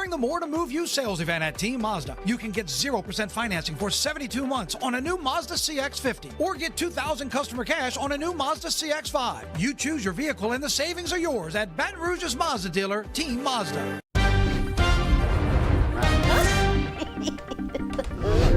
during the More to Move You sales event at Team Mazda. You can get 0% financing for 72 months on a new Mazda CX-50 or get $2,000 customer cash on a new Mazda CX-5. You choose your vehicle and the savings are yours at Baton Rouge's Mazda dealer, Team Mazda.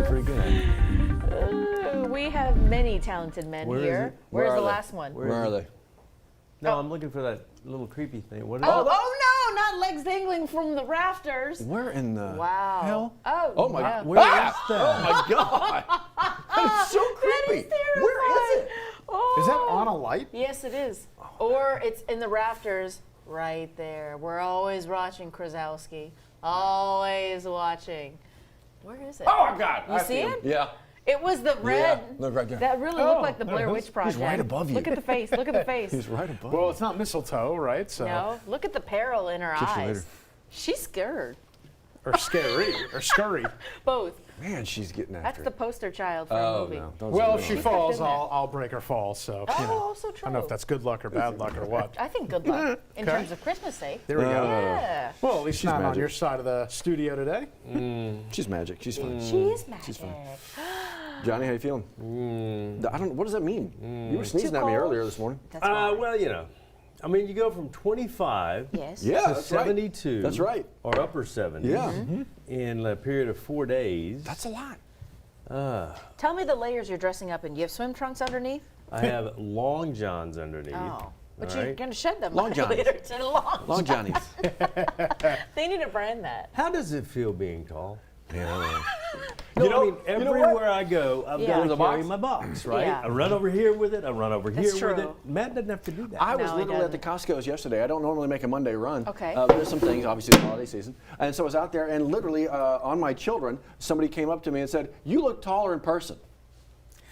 Pretty good. We have many talented men here. Where's the last one? Where are they? No, I'm looking for that little creepy thing. What is Oh no, not legs dangling from the rafters. Where in the hell? Oh my yeah. God. Where is that? Oh my God. That's so creepy. Where is it? Oh. Is that on a light? Yes, it is. Or it's in the rafters right there. We're always watching Krasowski. Always watching. Where is it? Oh my God. You see it? Yeah. It was the red. Yeah. Look right there. That really looked like the Blair Witch Project. He's right above you. Look at the face. Look at the face. He's right above. Well, it's not mistletoe, right? So. No, look at the peril in her Catch you later. eyes. She's scared. Or scary. Or scurry. Both. Man, she's getting after That's it. the poster child for a movie. No. Don't Well, say if she that. falls, in there. I'll break her fall. So, Oh, you know. also true. I don't know if that's good luck or bad luck or what. I think good luck in Okay. terms of Christmas sake. There we go. Yeah. Well, at least she's not on magic. your side of the studio today. She's magic. She's fine. She is magic. She's fine. Johnny, how you feeling? I don't. What does that mean? You were sneezing at me cold? earlier this morning. That's why. Well, you know, I mean, you go from 25 Yes. Yeah, to that's right. 72. That's right. Or upper 70s. Yeah. In a period of 4 days. That's a lot. Tell me the layers you're dressing up in. You have swim trunks underneath? I have long johns underneath. Oh. But all you're right? going to shed them Long Johnnies. later. It's Long Johnnies. They need to brand that. How does it feel being tall? Yeah. I mean, everywhere I go, I've Yeah. got to With carry my box, right? Yeah. I run over here with it. I run over That's here with true. it. Matt doesn't have to do that. I was No, he literally at the doesn't. Costco's yesterday. I don't normally make a Monday run. Okay. There's some things, obviously, the holiday season. And so I was out there, and literally on my children, somebody came up to me and said, "You look taller in person."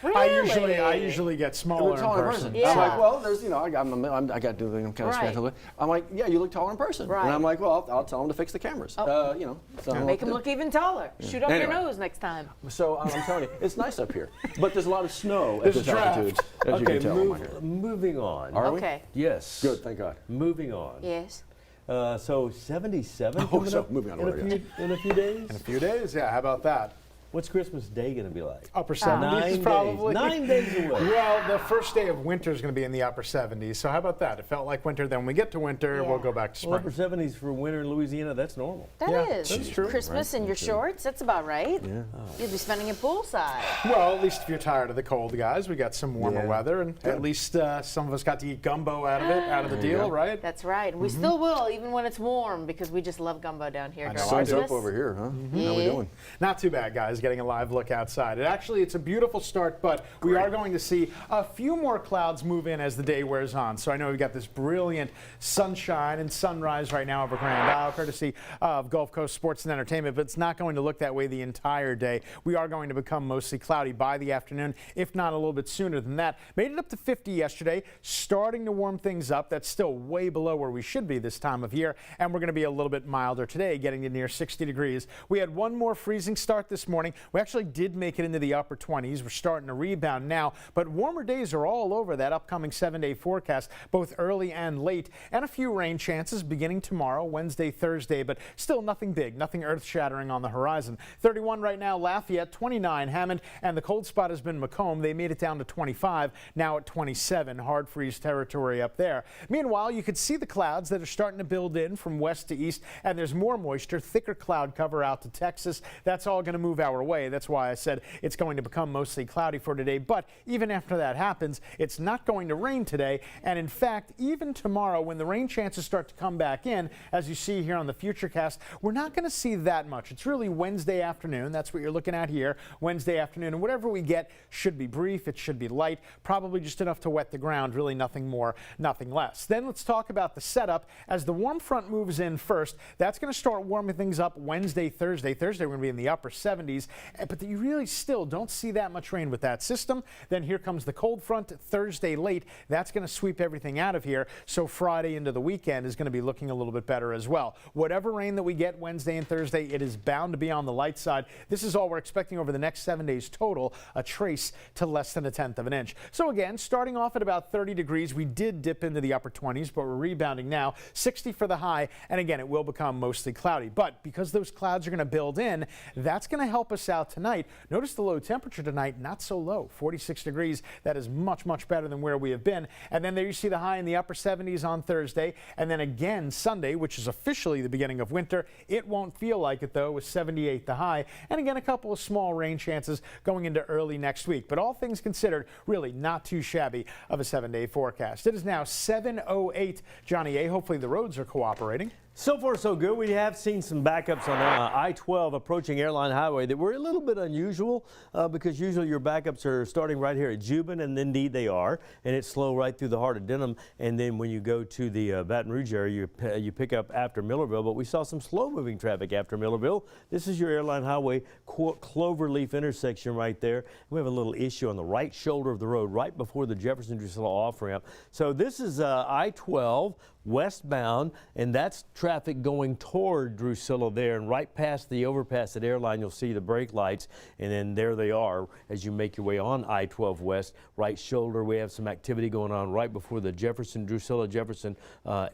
Really? I usually get You smaller look taller in person. Yeah. I'm like, well, there's, I got to do I'm kind of Right. scratching. I'm like, yeah, you look taller in person. Right. And I'm like, well, I'll tell them to fix the cameras. So I don't know Make what them to look even taller. Shoot up Anyway. your nose next time. do. So I'm telling you, it's nice up here, but there's a lot of snow at There's this a draft. altitude, as you Okay, can tell. on my hair. moving on. Are we? Okay. Yes. Good, thank God. Moving on. Yes. So 77 Oh, coming so up moving on in, a already, few, in a few days? In a few days, yeah. How about that? What's Christmas Day going to be like? Upper 70s 9 days. probably. 9 days away. Well, the first day of winter is going to be in the upper 70s. So how about that? It felt like winter. Then when we get to winter, Yeah. we'll go back to Well, spring. upper 70s for winter in Louisiana, that's normal. That Yeah, is. that's true. Christmas in your shorts, that's about right. Yeah. You'll be spending it poolside. Well, at least if you're tired of the cold, guys, we got some warmer Yeah. weather, and at least some of us got to eat gumbo out of the There you deal, go. right? That's right. We still will, even when it's warm, because we just love gumbo down here. during Sun's Christmas. up over here, huh? How we Yeah. doing? Not too bad, guys, getting a live look outside. It's a beautiful start, but we are going to see a few more clouds move in as the day wears on. So I know we've got this brilliant sunshine and sunrise right now over Grand Isle, courtesy of Gulf Coast Sports and Entertainment, but it's not going to look that way the entire day. We are going to become mostly cloudy by the afternoon, if not a little bit sooner than that. Made it up to 50 yesterday, starting to warm things up. That's still way below where we should be this time of year, and we're going to be a little bit milder today, getting to near 60 degrees. We had one more freezing start this morning. We actually did make it into the upper 20s. We're starting to rebound now, but warmer days are all over that upcoming 7-day forecast, both early and late, and a few rain chances beginning tomorrow, Wednesday, Thursday, but still nothing big, nothing earth-shattering on the horizon. 31 right now, Lafayette, 29 Hammond, and the cold spot has been Macomb. They made it down to 25, now at 27, hard freeze territory up there. Meanwhile, you could see the clouds that are starting to build in from west to east, and there's more moisture, thicker cloud cover out to Texas. That's all going to move our way. That's why I said it's going to become mostly cloudy for today, but even after that happens, it's not going to rain today, and in fact, even tomorrow when the rain chances start to come back in, as you see here on the Futurecast, we're not going to see that much. It's really Wednesday afternoon. That's what you're looking at here, Wednesday afternoon, and whatever we get should be brief, it should be light, probably just enough to wet the ground, really nothing more, nothing less. Then let's talk about the setup as the warm front moves in first. That's going to start warming things up Wednesday, Thursday. Thursday we're going to be in the upper 70s, but you really still don't see that much rain with that system. Then here comes the cold front Thursday late. That's going to sweep everything out of here. So Friday into the weekend is going to be looking a little bit better as well. Whatever rain that we get Wednesday and Thursday, it is bound to be on the light side. This is all we're expecting over the next 7 days total, a trace to less than 1/10 of an inch. So again, starting off at about 30 degrees, we did dip into the upper 20s, but we're rebounding now. 60 for the high, and again, it will become mostly cloudy. But because those clouds are going to build in, that's going to help us out tonight. Notice the low temperature tonight, not so low, 46 degrees. That is much, much better than where we have been. And then there you see the high in the upper 70s on Thursday, and then again Sunday, which is officially the beginning of winter. It won't feel like it though, with 78 the high, and again a couple of small rain chances going into early next week. But all things considered, really not too shabby of a 7-day forecast. It is now 7:08. Johnny A. Hopefully the roads are cooperating. So far, so good. We have seen some backups on I-12 approaching Airline Highway that were a little bit unusual because usually your backups are starting right here at Jubin, and indeed they are, and it's slow right through the heart of Denham. And then when you go to the Baton Rouge area, you pick up after Millerville, but we saw some slow-moving traffic after Millerville. This is your Airline Highway Cloverleaf intersection right there. We have a little issue on the right shoulder of the road right before the Jefferson Drusilla off-ramp. So this is I-12 westbound, and that's traffic going toward Drusilla there, and right past the overpass at Airline you'll see the brake lights, and then there they are as you make your way on I-12 west. Right shoulder, we have some activity going on right before the Drusilla Jefferson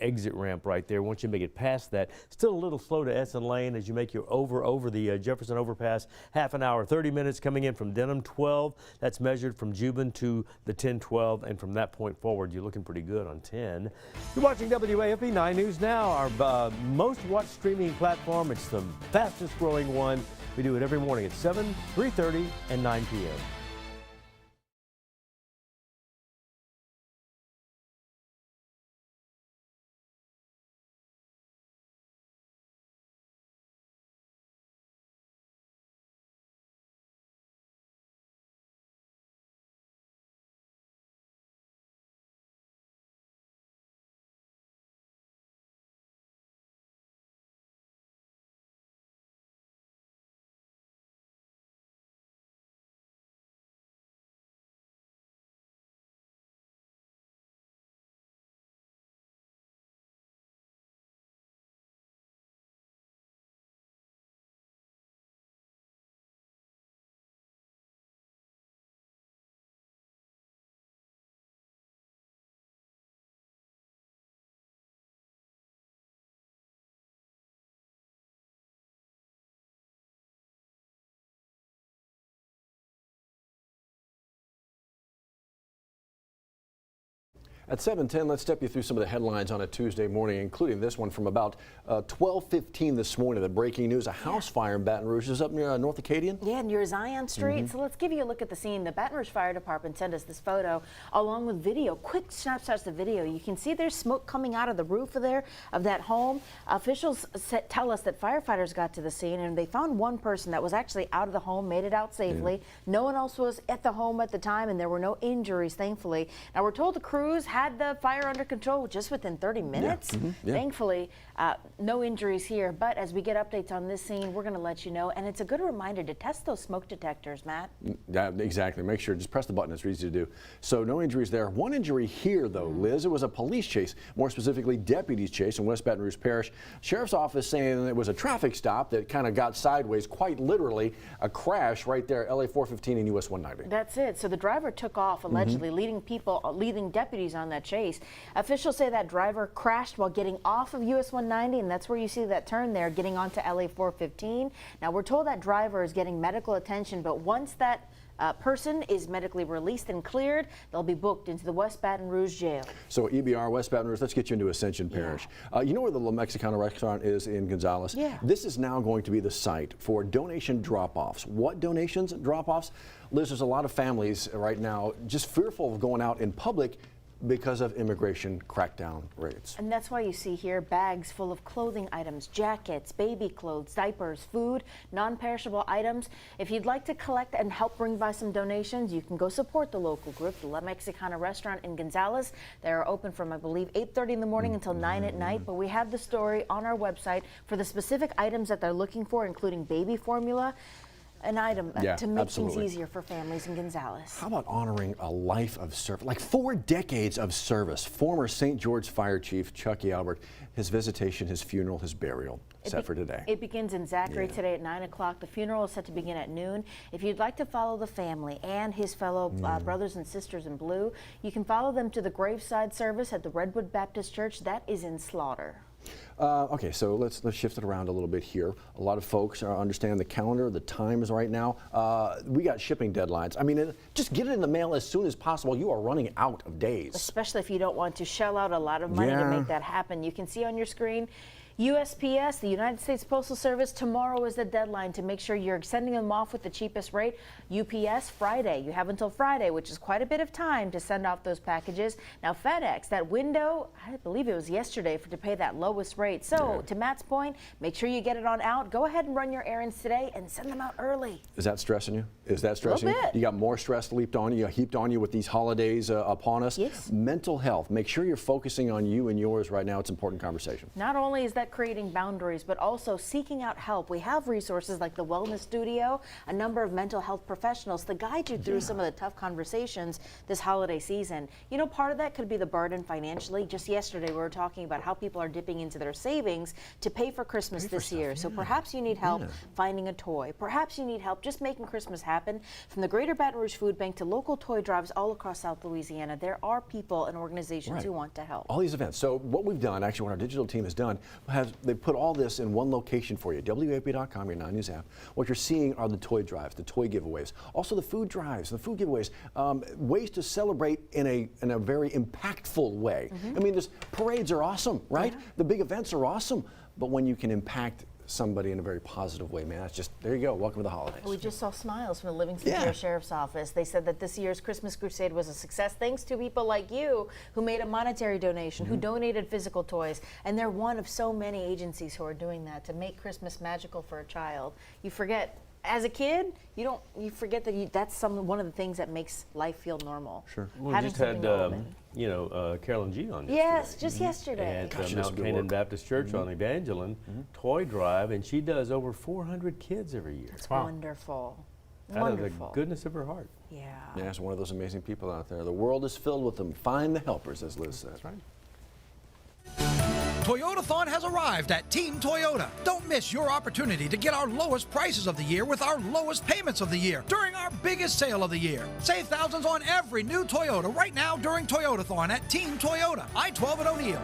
exit ramp right there. Once you make it past that, still a little slow to Essen Lane as you make your over the Jefferson overpass. Half an hour, 30 minutes coming in from Denham. 12, that's measured from Jubin to the 1012, and from that point forward you're looking pretty good on 10. You're watching WAFB 9 News Now, our most watched streaming platform. It's the fastest growing one. We do it every morning at 7, 3:30, and 9 p.m. At 7:10, let's step you through some of the headlines on a Tuesday morning, including this one from about 12:15 this morning. The breaking news: a house fire in Baton Rouge is up near North Acadian. Yeah, near Zion Street. So let's give you a look at the scene. The Baton Rouge Fire Department sent us this photo along with video, quick snapshots of video. You can see there's smoke coming out of the roof of that home. Officials tell us that firefighters got to the scene and they found one person that was actually out of the home, made it out safely. No one else was at the home at the time, and there were no injuries, thankfully. Now we're told the crews had the fire under control just within 30 minutes. Thankfully, no injuries here, but as we get updates on this scene, we're going to let you know. And it's a good reminder to test those smoke detectors, Matt. Yeah, exactly. Make sure, just press the button. It's easy to do. So no injuries there. One injury here, though, Liz. It was a police chase, more specifically deputies chase in West Baton Rouge Parish. Sheriff's office saying it was a traffic stop that kind of got sideways, quite literally a crash right there, LA 415 and US 190. That's it. So the driver took off, allegedly leading deputies on that chase. Officials say that driver crashed while getting off of US 190, and that's where you see that turn there, getting onto LA 415. Now we're told that driver is getting medical attention, but once that person is medically released and cleared, they'll be booked into the West Baton Rouge jail. So EBR, West Baton Rouge, let's get you into Ascension Parish. You know where the La Mexicana restaurant is in Gonzales? Yeah. This is now going to be the site for donation drop-offs. What donations drop-offs? Liz, there's a lot of families right now just fearful of going out in public because of immigration crackdown rates. And that's why you see here bags full of clothing items, jackets, baby clothes, diapers, food, non-perishable items. If you'd like to collect and help bring by some donations, you can go support the local group, the La Mexicana restaurant in Gonzales. They're open from, I believe, 8:30 in the morning until 9 at night, but we have the story on our website for the specific items that they're looking for, including baby formula. an item to make absolutely. things easier for families in Gonzales. How about honoring a life of service, like 4 decades of service? Former St. George Fire Chief Chucky Albert, his visitation, his funeral, his burial, set for today. It begins in Zachary today at 9 o'clock. The funeral is set to begin at noon. If you'd like to follow the family and his fellow brothers and sisters in blue, you can follow them to the graveside service at the Redwood Baptist Church. That is in Slaughter. Okay, so let's shift it around a little bit here. A lot of folks understand the calendar, the times right now. We got shipping deadlines. I mean, just get it in the mail as soon as possible. You are running out of days. Especially if you don't want to shell out a lot of money to make that happen. You can see on your screen, USPS, the United States Postal Service, tomorrow is the deadline to make sure you're sending them off with the cheapest rate. UPS, Friday. You have until Friday, which is quite a bit of time to send off those packages. Now, FedEx, that window, I believe it was yesterday to pay that lowest rate. So, to Matt's point, make sure you get it on out. Go ahead and run your errands today and send them out early. Is that stressing you? Is that stressing you? You got more stress heaped on you with these holidays upon us. Yes. Mental health. Make sure you're focusing on you and yours right now. It's an important conversation. Not only is that creating boundaries, but also seeking out help. We have resources like the Wellness Studio, a number of mental health professionals to guide you through some of the tough conversations this holiday season. You know, part of that could be the burden financially. Just yesterday, we were talking about how people are dipping into their savings to pay for Christmas this year. So perhaps you need help finding a toy. Perhaps you need help just making Christmas happen. From the Greater Baton Rouge Food Bank to local toy drives all across South Louisiana, there are people and organizations who want to help. All these events. So what we've done, actually what our digital team has done, they've put all this in one location for you, WAFB.com, your 9 News app. What you're seeing are the toy drives, the toy giveaways, also the food drives, the food giveaways, ways to celebrate in a very impactful way. I mean, parades are awesome, right? The big events are awesome, but when you can impact somebody in a very positive way, man, it's just, there you go, welcome to the holidays. We just saw smiles from the Livingston Parish Sheriff's Office. They said that this year's Christmas Crusade was a success thanks to people like you who made a monetary donation, who donated physical toys, and they're one of so many agencies who are doing that to make Christmas magical for a child. You forget, as a kid, you forget that that's one of the things that makes life feel normal. Sure. We just had, Carolyn G on yesterday. Yes, just yesterday. At Mount Canaan Baptist Church on Evangeline, toy drive, and she does over 400 kids every year. It's wonderful. Out of the goodness of her heart. Yeah. Yeah, it's one of those amazing people out there. The world is filled with them. Find the helpers, as Liz said. That's right. Toyotathon has arrived at Team Toyota. Don't miss your opportunity to get our lowest prices of the year with our lowest payments of the year during our biggest sale of the year. Save thousands on every new Toyota right now during Toyotathon at Team Toyota, I-12 at O'Neill.